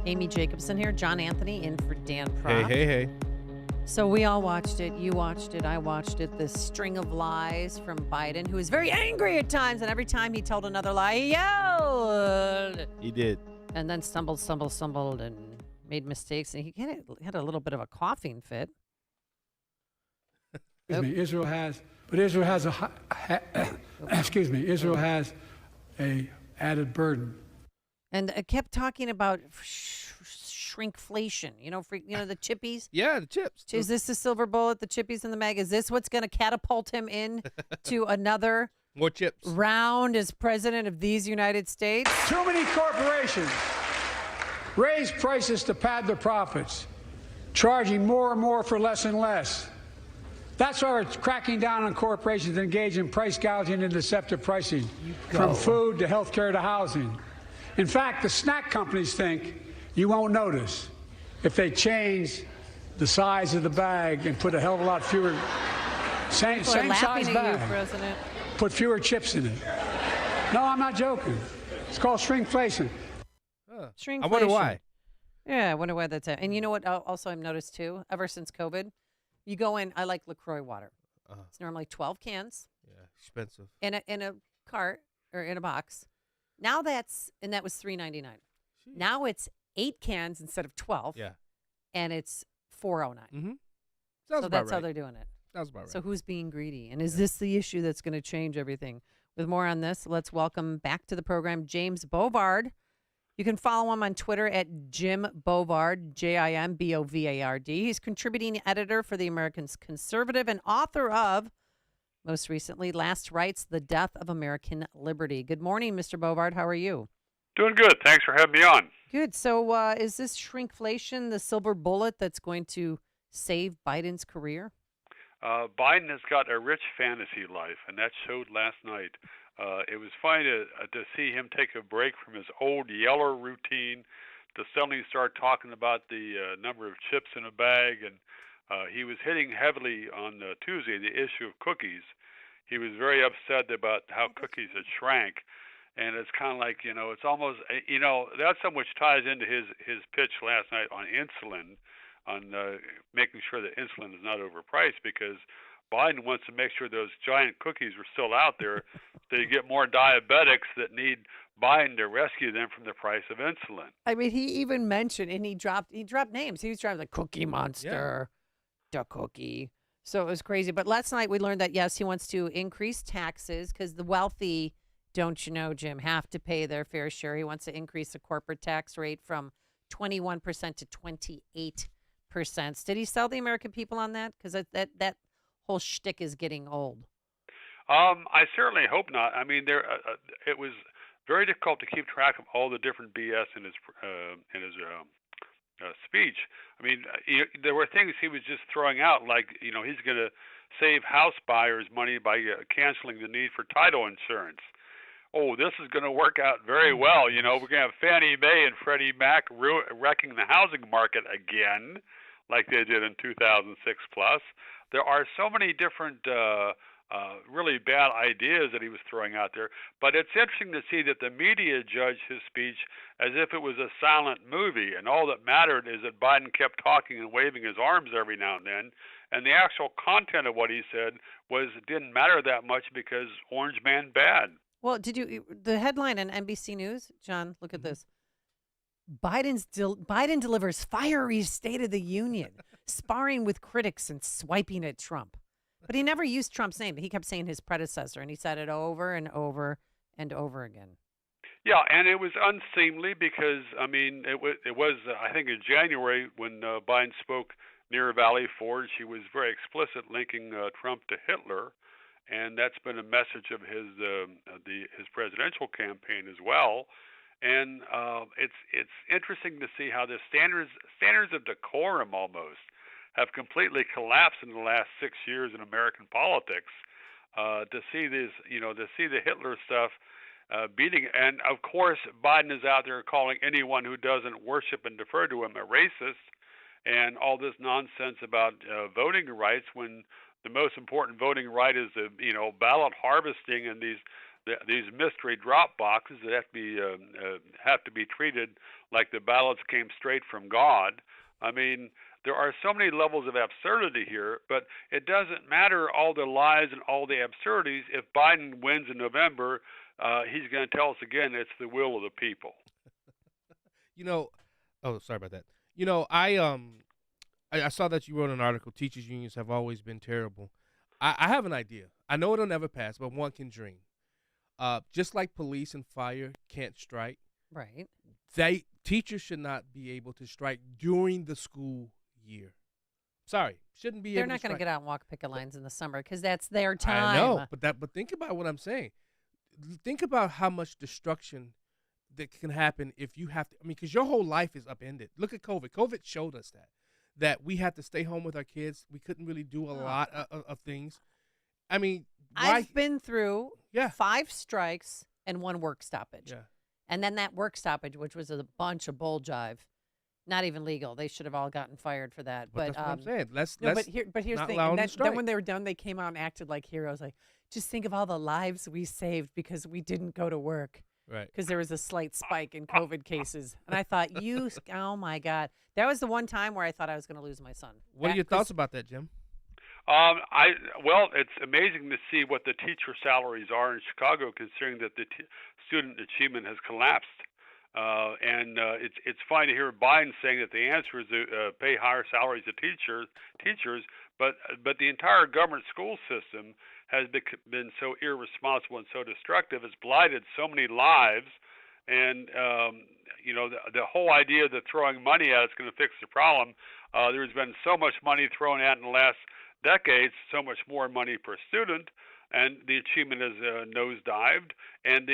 Amy Jacobson here, John Anthony in for Dan Hey, Proft. hey. So we all watched it. You watched it. I watched it. This string of lies from Biden, who was very angry at times, and every time he told another lie, he yelled. He did. And then stumbled, and made mistakes. And he had a little bit of a coughing fit. Israel has a added burden. And I kept talking about shrinkflation. The chippies. Yeah, the chips. Is this the silver bullet, the chippies in the mag? Is this what's going to catapult him in to another More chips. round as president of these United States? Too many corporations raise prices to pad their profits, charging more and more for less and less. That's why we're cracking down on corporations that engage in price gouging and deceptive pricing, from food to healthcare to housing. In fact, the snack companies think you won't notice if they change the size of the bag and put a hell of a lot fewer, same size bag, President. put fewer chips in it. No, I'm not joking. It's called shrinkflation. Shrinkflation. I wonder why. Yeah, I wonder why that's it. And you know what also I've noticed too, ever since COVID, you go in, I like LaCroix water. It's normally 12 cans Yeah, expensive. in a cart or in a box. Now that was $3.99. Now it's 8 cans instead of 12. Yeah. And it's $4.09. Mm-hmm. So that's how they're doing it. Sounds about right. So who's being greedy? And is this the issue that's going to change everything? With more on this, let's welcome back to the program James Bovard. You can follow him on Twitter at Jim Bovard, Jimbovard. He's contributing editor for the American Conservative and author of, most recently, Last Rites, The Death of American Liberty. Good morning, Mr. Bovard. How are you? Doing good. Thanks for having me on. Good. So is this shrinkflation the silver bullet that's going to save Biden's career? Biden has got a rich fantasy life, and that showed last night. It was funny to see him take a break from his old yeller routine to suddenly start talking about the number of chips in a bag. And he was hitting heavily on Tuesday the issue of cookies. He was very upset about how cookies had shrank. And it's kind of like, it's almost, that's so much ties into his pitch last night on insulin, on making sure that insulin is not overpriced, because Biden wants to make sure those giant cookies are still out there so you get more diabetics that need Biden to rescue them from the price of insulin. I mean, he even mentioned, and he dropped names. He was driving the Cookie Monster, the Cookie. So it was crazy. But last night we learned that, yes, he wants to increase taxes because the wealthy, don't you know, Jim, have to pay their fair share. He wants to increase the corporate tax rate from 21% to 28%. Did he sell the American people on that? Because that whole shtick is getting old. I certainly hope not. I mean, it was very difficult to keep track of all the different BS in his speech. I mean, there were things he was just throwing out, like he's going to save house buyers money by canceling the need for title insurance. Oh, this is going to work out very well. We're going to have Fannie Mae and Freddie Mac wrecking the housing market again, like they did in 2006 plus. There are so many different really bad ideas that he was throwing out there. But it's interesting to see that the media judged his speech as if it was a silent movie, and all that mattered is that Biden kept talking and waving his arms every now and then, and the actual content of what he said didn't matter that much because Orange Man bad. Well, the headline on NBC News, John, look at this. Biden delivers fiery State of the Union, sparring with critics and swiping at Trump. But he never used Trump's name. He kept saying his predecessor, and he said it over and over and over again. Yeah, and it was unseemly because, I mean, it was I think in January when Biden spoke near Valley Forge, he was very explicit linking Trump to Hitler, and that's been a message of his presidential campaign as well. And it's interesting to see how the standards of decorum almost have completely collapsed in the last 6 years in American politics. To see this, to see the Hitler stuff beating, and of course Biden is out there calling anyone who doesn't worship and defer to him a racist, and all this nonsense about voting rights when the most important voting right is the ballot harvesting and these mystery drop boxes that have to be treated like the ballots came straight from God. I mean, there are so many levels of absurdity here, but it doesn't matter all the lies and all the absurdities. If Biden wins in November, he's going to tell us again it's the will of the people. You know, oh, sorry about that. You know, I saw that you wrote an article, Teachers Unions Have Always Been Terrible. I have an idea. I know it'll never pass, but one can dream. Just like police and fire can't strike, Right. teachers should not be able to strike during the school year. Sorry, shouldn't be They're able to not going to strike. get out and walk picket lines in the summer because that's their time. I know, but think about what I'm saying. Think about how much destruction that can happen if you have to. I mean, because your whole life is upended. Look at COVID. COVID showed us that we had to stay home with our kids. We couldn't really do a lot of things. I mean, I've been through Yeah. 5 strikes and 1 work stoppage. Yeah. And then that work stoppage, which was a bunch of bull jive, not even legal. They should have all gotten fired for that. But that's what I'm saying. Let's but here's the not thing. allow And them to then strike. when they were done, they came out and acted like heroes. Like, just think of all the lives we saved because we didn't go to work. Right. Because there was a slight spike in COVID cases. And I thought, oh my God. That was the one time where I thought I was going to lose my son. What are That- your 'cause- thoughts about that, Jim? Well, it's amazing to see what the teacher salaries are in Chicago, considering that the student achievement has collapsed. And it's fine to hear Biden saying that the answer is to pay higher salaries to teachers, but the entire government school system has been so irresponsible and so destructive. It's blighted so many lives, and the whole idea that throwing money at it's going to fix the problem. There's been so much money thrown at in the last decades, so much more money per student, and the achievement has nosedived. And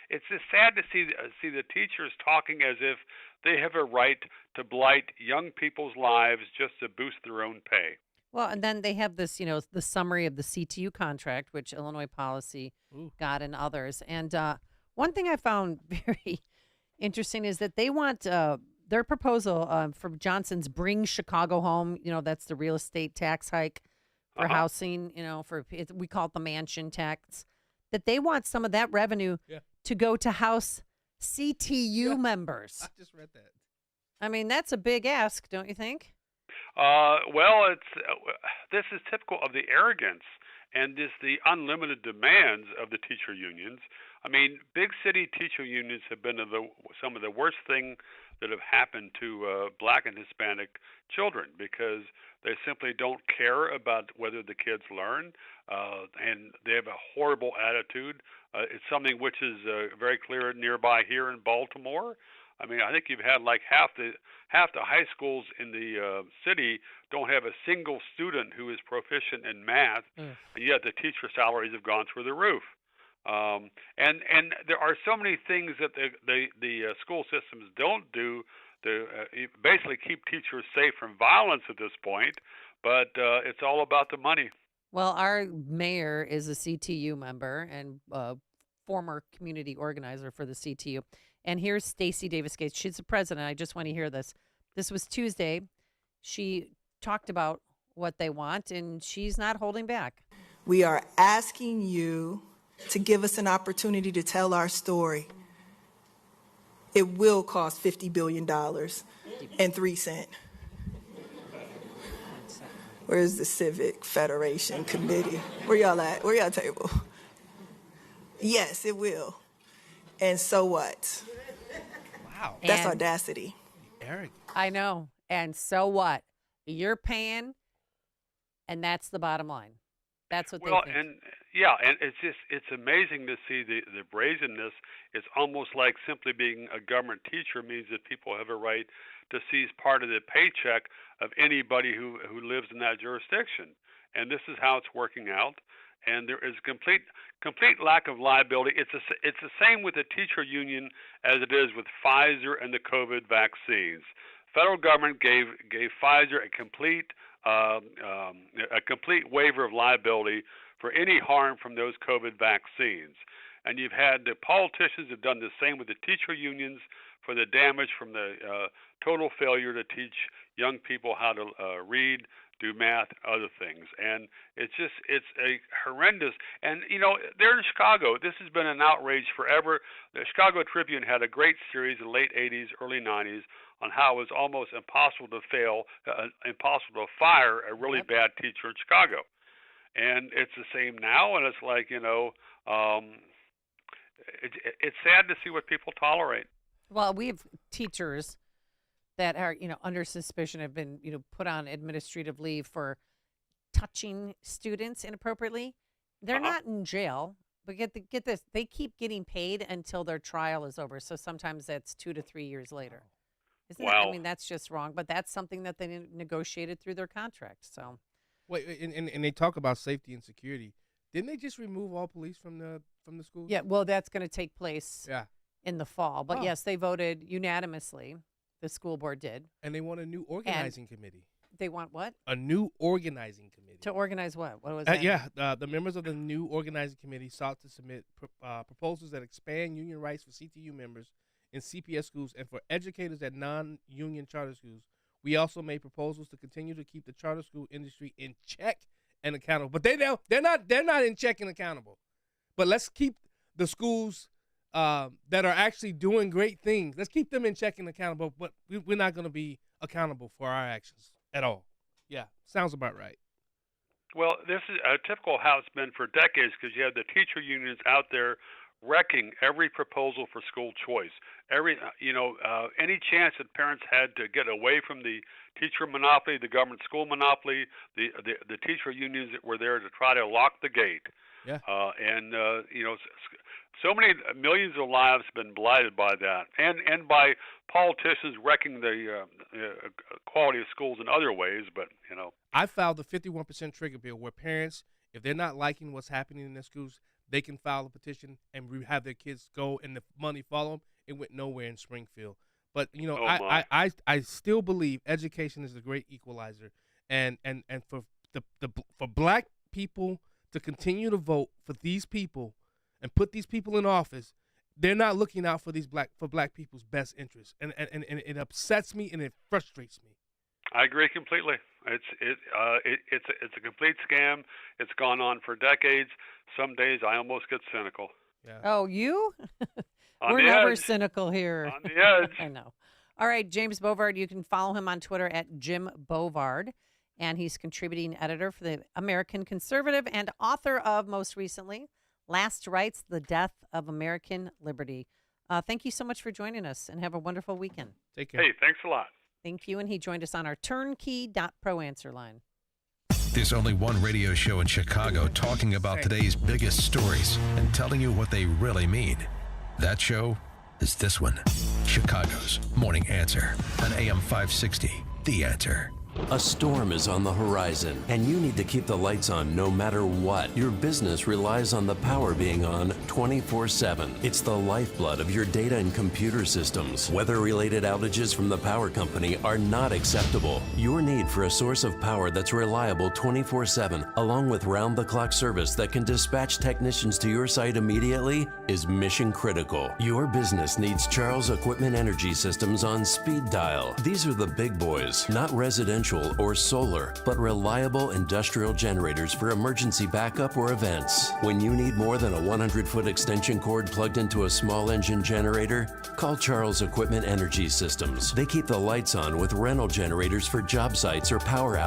it's just sad to see the teachers talking as if they have a right to blight young people's lives just to boost their own pay. Well, and then they have this, the summary of the CTU contract, which Illinois Policy got and others. And one thing I found very interesting is that they want their proposal from Johnson's Bring Chicago Home. That's the real estate tax hike for housing, we call it the mansion tax, that they want some of that revenue to go to house CTU members. I just read that. I mean, that's a big ask, don't you think? Well, this is typical of the arrogance and the unlimited demands of the teacher unions. I mean, big city teacher unions have been some of the worst thing that have happened to Black and Hispanic children because they simply don't care about whether the kids learn, and they have a horrible attitude. It's something which is very clear nearby here in Baltimore. I mean, I think you've had like half the high schools in the city don't have a single student who is proficient in math, and yet the teacher salaries have gone through the roof. And there are so many things that the school systems don't do to basically keep teachers safe from violence at this point, but it's all about the money. Well, our mayor is a CTU member and former community organizer for the CTU. And here's Stacey Davis Gates. She's the president. I just want to hear this. This was Tuesday. She talked about what they want, and she's not holding back. We are asking you to give us an opportunity to tell our story. It will cost $50 billion and 3 cents. Where's the Civic Federation Committee? Where y'all at? Where y'all table? Yes, it will. And so what? Wow. That's And- audacity. Arrogant. I know. And so what? You're paying, and that's the bottom line. That's what Well, they think. and it's amazing to see the brazenness. It's almost like simply being a government teacher means that people have a right to seize part of the paycheck of anybody who lives in that jurisdiction. And this is how it's working out. And there is complete lack of liability. It's the same with the teacher union as it is with Pfizer and the COVID vaccines. Federal government gave Pfizer a complete waiver of liability for any harm from those COVID vaccines. And you've had the politicians have done the same with the teacher unions for the damage from the total failure to teach young people how to read, do math, other things. And it's a horrendous. And, they're in Chicago. This has been an outrage forever. The Chicago Tribune had a great series in the late 80s, early 90s on how it was almost impossible to impossible to fire a really bad teacher in Chicago. And it's the same now, and it's like, it's sad to see what people tolerate. Well, we have teachers that are, under suspicion have been, put on administrative leave for touching students inappropriately. They're not in jail, but get this, they keep getting paid until their trial is over. So sometimes that's 2 to 3 years later. Isn't Wow. that, that's just wrong, but that's something that they negotiated through their contract. So Wait, and they talk about safety and security. Didn't they just remove all police from the schools? yeah, well, that's going to take place Yeah. in the fall. But Oh. yes, they voted unanimously. The school board did. And they want a new organizing committee. They want what? A new organizing committee. To organize what? What was that? The members of the new organizing committee sought to submit proposals that expand union rights for CTU members in CPS schools and for educators at non-union charter schools. We also made proposals to continue to keep the charter school industry in check and accountable. But they're not in check and accountable. But let's keep the schools that are actually doing great things. Let's keep them in check and accountable. But we're not going to be accountable for our actions at all. Yeah, sounds about right. Well, this is a typical how it's been for decades because you have the teacher unions out there wrecking every proposal for school choice. Any chance that parents had to get away from the teacher monopoly, the government school monopoly, the teacher unions that were there to try to lock the gate. Yeah. So many millions of lives have been blighted by that, and by politicians wrecking the quality of schools in other ways. But I filed the 51% trigger bill where parents, if they're not liking what's happening in their schools, they can file a petition and have their kids go and the money follow them. It went nowhere in Springfield. But, I still believe education is a great equalizer. And for for black people to continue to vote for these people and put these people in office, they're not looking out for black people's best interests. And it upsets me and it frustrates me. I agree completely. It's a complete scam. It's gone on for decades. Some days I almost get cynical. Yeah. Oh, you? On We're the never edge. cynical here. On the edge. I know. All right, James Bovard, you can follow him on Twitter at Jim Bovard, and he's contributing editor for the American Conservative and author of, most recently, Last Rites, The Death of American Liberty. Thank you so much for joining us, and have a wonderful weekend. Take care. Hey, thanks a lot. Thank you, and he joined us on our turnkey.pro answer line. There's only one radio show in Chicago talking about today's biggest stories and telling you what they really mean. That show is this one, Chicago's Morning Answer on AM 560, The Answer. A storm is on the horizon, and you need to keep the lights on no matter what. Your business relies on the power being on 24/7. It's the lifeblood of your data and computer systems. Weather-related outages from the power company are not acceptable. Your need for a source of power that's reliable 24/7, along with round-the-clock service that can dispatch technicians to your site immediately, is mission critical. Your business needs Charles Equipment Energy Systems on speed dial. These are the big boys, not residential or solar, but reliable industrial generators for emergency backup or events. When you need more than a 100-foot extension cord plugged into a small engine generator, call Charles Equipment Energy Systems. They keep the lights on with rental generators for job sites or power